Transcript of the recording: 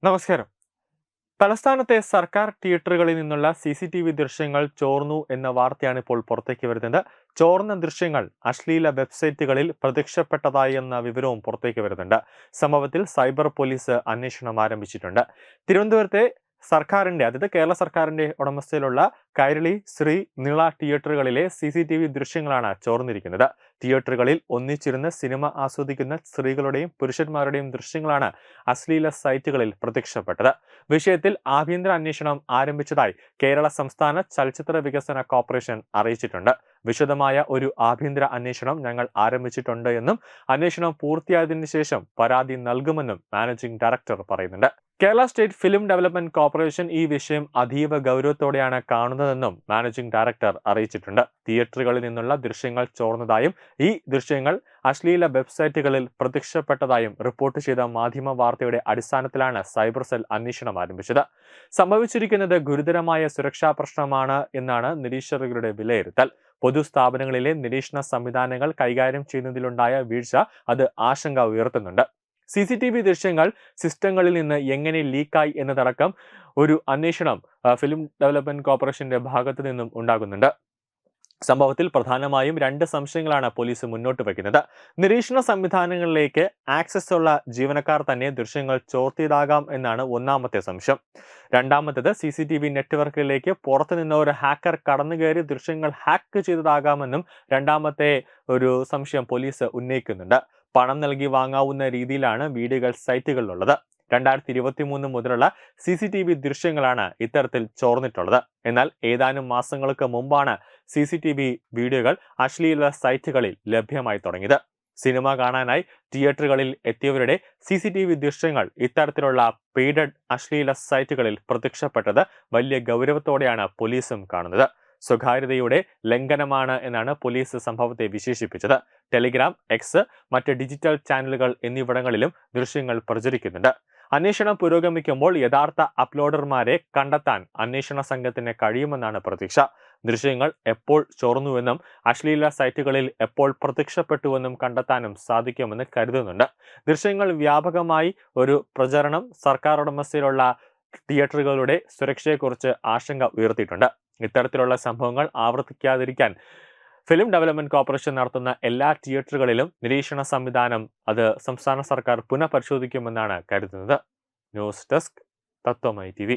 നമസ്കാരം. തലസ്ഥാനത്തെ സർക്കാർ തിയേറ്ററുകളിൽ നിന്നുള്ള CCTV ദൃശ്യങ്ങൾ ചോർന്നു എന്ന വാർത്തയാണ് ഇപ്പോൾ പുറത്തേക്ക് വരുന്നത്. ചോർന്ന ദൃശ്യങ്ങൾ അശ്ലീല വെബ്സൈറ്റുകളിൽ പ്രത്യക്ഷപ്പെട്ടതായി എന്ന വിവരവും പുറത്തേക്ക് വരുന്നുണ്ട്. സംഭവത്തിൽ സൈബർ പോലീസ് അന്വേഷണം ആരംഭിച്ചിട്ടുണ്ട്. തിരുവനന്തപുരത്തെ അതായത് കേരള സർക്കാരിന്റെ ഉടമസ്ഥയിലുള്ള കൈരളി, ശ്രീ, നിള തിയേറ്ററുകളിലെ CCTV ദൃശ്യങ്ങളാണ് ചോർന്നിരിക്കുന്നത്. തിയേറ്ററുകളിൽ ഒന്നിച്ചിരുന്ന് സിനിമ ആസ്വദിക്കുന്ന സ്ത്രീകളുടെയും പുരുഷന്മാരുടെയും ദൃശ്യങ്ങളാണ് അശ്ലീല സൈറ്റുകളിൽ പ്രത്യക്ഷപ്പെട്ടത്. വിഷയത്തിൽ ആഭ്യന്തര അന്വേഷണം ആരംഭിച്ചതായി കേരള സംസ്ഥാന ചലച്ചിത്ര വികസന കോർപ്പറേഷൻ അറിയിച്ചിട്ടുണ്ട്. വിശദമായ ഒരു ആഭ്യന്തര അന്വേഷണം ഞങ്ങൾ ആരംഭിച്ചിട്ടുണ്ട് എന്നും അന്വേഷണം പൂർത്തിയായതിനു ശേഷം പരാതി നൽകുമെന്നും മാനേജിംഗ് ഡയറക്ടർ പറയുന്നുണ്ട്. Kerala state film development corporation ഈ വിഷയം അതീവ ഗൗരവത്തോടെയാണ് കാണുന്നതെന്നും മാനേജിംഗ് ഡയറക്ടർ അറിയിച്ചിട്ടുണ്ട്. തിയേറ്ററുകളിൽ നിന്നുള്ള ദൃശ്യങ്ങൾ ചോർന്നതായും ഈ ദൃശ്യങ്ങൾ അശ്ലീല വെബ്സൈറ്റുകളിൽ പ്രത്യക്ഷപ്പെട്ടതായും റിപ്പോർട്ട് ചെയ്ത മാധ്യമ വാർത്തയുടെ അടിസ്ഥാനത്തിലാണ് സൈബർ സെൽ അന്വേഷണം ആരംഭിച്ചത്. സംഭവിച്ചിരിക്കുന്നത് ഗുരുതരമായ സുരക്ഷാ പ്രശ്നമാണ് എന്നാണ് നിരീക്ഷകരുടെ വിലയിരുത്തൽ. പൊതുസ്ഥാപനങ്ങളിലെ നിരീക്ഷണ സംവിധാനങ്ങൾ കൈകാര്യം ചെയ്യുന്നതിലുണ്ടായ വീഴ്ച അത് ആശങ്ക ഉയർത്തുന്നുണ്ട്. CCTV ദൃശ്യങ്ങൾ സിസ്റ്റങ്ങളിൽ നിന്ന് എങ്ങനെ ലീക്കായി എന്നതടക്കം ഒരു അന്വേഷണം ഫിലിം ഡെവലപ്മെന്റ് കോർപ്പറേഷന്റെ ഭാഗത്തു നിന്നും ഉണ്ടാകുന്നുണ്ട്. സംഭവത്തിൽ പ്രധാനമായും 2 സംശയങ്ങളാണ് പോലീസ് മുന്നോട്ട് വയ്ക്കുന്നത്. നിരീക്ഷണ സംവിധാനങ്ങളിലേക്ക് ആക്സസ് ഉള്ള ജീവനക്കാർ തന്നെ ദൃശ്യങ്ങൾ ചോർത്തിയതാകാം എന്നാണ് ഒന്നാമത്തെ സംശയം. രണ്ടാമത്തേത് CCTV നെറ്റ്വർക്കിലേക്ക് പുറത്തുനിന്ന് ഒരു ഹാക്കർ കടന്നുകയറി ദൃശ്യങ്ങൾ ഹാക്ക് ചെയ്തതാകാമെന്നും രണ്ടാമത്തെ ഒരു സംശയം പോലീസ് ഉന്നയിക്കുന്നുണ്ട്. പണം നൽകി വാങ്ങാവുന്ന രീതിയിലാണ് വീഡിയോകൾ സൈറ്റുകളിലുള്ളത്. 2023 മുതലുള്ള CCTV ദൃശ്യങ്ങളാണ് ഇത്തരത്തിൽ ചോർന്നിട്ടുള്ളത്. എന്നാൽ ഏതാനും മാസങ്ങൾക്ക് മുമ്പാണ് CCTV വീഡിയോകൾ അശ്ലീല സൈറ്റുകളിൽ ലഭ്യമായി തുടങ്ങിയത്. സിനിമ കാണാനായി തിയേറ്ററുകളിൽ എത്തിയവരുടെ CCTV ദൃശ്യങ്ങൾ ഇത്തരത്തിലുള്ള പെയ്ഡഡ് അശ്ലീല സൈറ്റുകളിൽ പ്രത്യക്ഷപ്പെട്ടത് വലിയ ഗൗരവത്തോടെയാണ് പോലീസും കാണുന്നത്. സ്വകാര്യതയുടെ ലംഘനമാണ് എന്നാണ് പോലീസ് സംഭവത്തെ വിശേഷിപ്പിച്ചത്. ടെലിഗ്രാം, എക്സ്, മറ്റ് ഡിജിറ്റൽ ചാനലുകൾ എന്നിവിടങ്ങളിലും ദൃശ്യങ്ങൾ പ്രചരിക്കുന്നുണ്ട്. അന്വേഷണം പുരോഗമിക്കുമ്പോൾ യഥാർത്ഥ അപ്ലോഡർമാരെ കണ്ടെത്താൻ അന്വേഷണ സംഘത്തിന് കഴിയുമെന്നാണ് പ്രതീക്ഷ. ദൃശ്യങ്ങൾ എപ്പോൾ ചോർന്നുവെന്നും അശ്ലീല സൈറ്റുകളിൽ എപ്പോൾ പ്രത്യക്ഷപ്പെട്ടുവെന്നും കണ്ടെത്താനും സാധിക്കുമെന്ന് കരുതുന്നുണ്ട്. ദൃശ്യങ്ങൾ വ്യാപകമായി ഒരു പ്രചരണം സർക്കാർ ഉടമസ്ഥയിലുള്ള തിയേറ്ററുകളുടെ സുരക്ഷയെക്കുറിച്ച് ആശങ്ക ഉയർത്തിയിട്ടുണ്ട്. ഇത്തരത്തിലുള്ള സംഭവങ്ങൾ ആവർത്തിക്കാതിരിക്കാൻ ഫിലിം ഡെവലപ്മെന്റ് കോർപ്പറേഷൻ നടത്തുന്ന എല്ലാ തിയേറ്ററുകളിലും നിരീക്ഷണ സംവിധാനം അത് സംസ്ഥാന സർക്കാർ പുനഃപരിശോധിക്കുമെന്നാണ് കരുതുന്നത്. News desk Tatwamayi TV.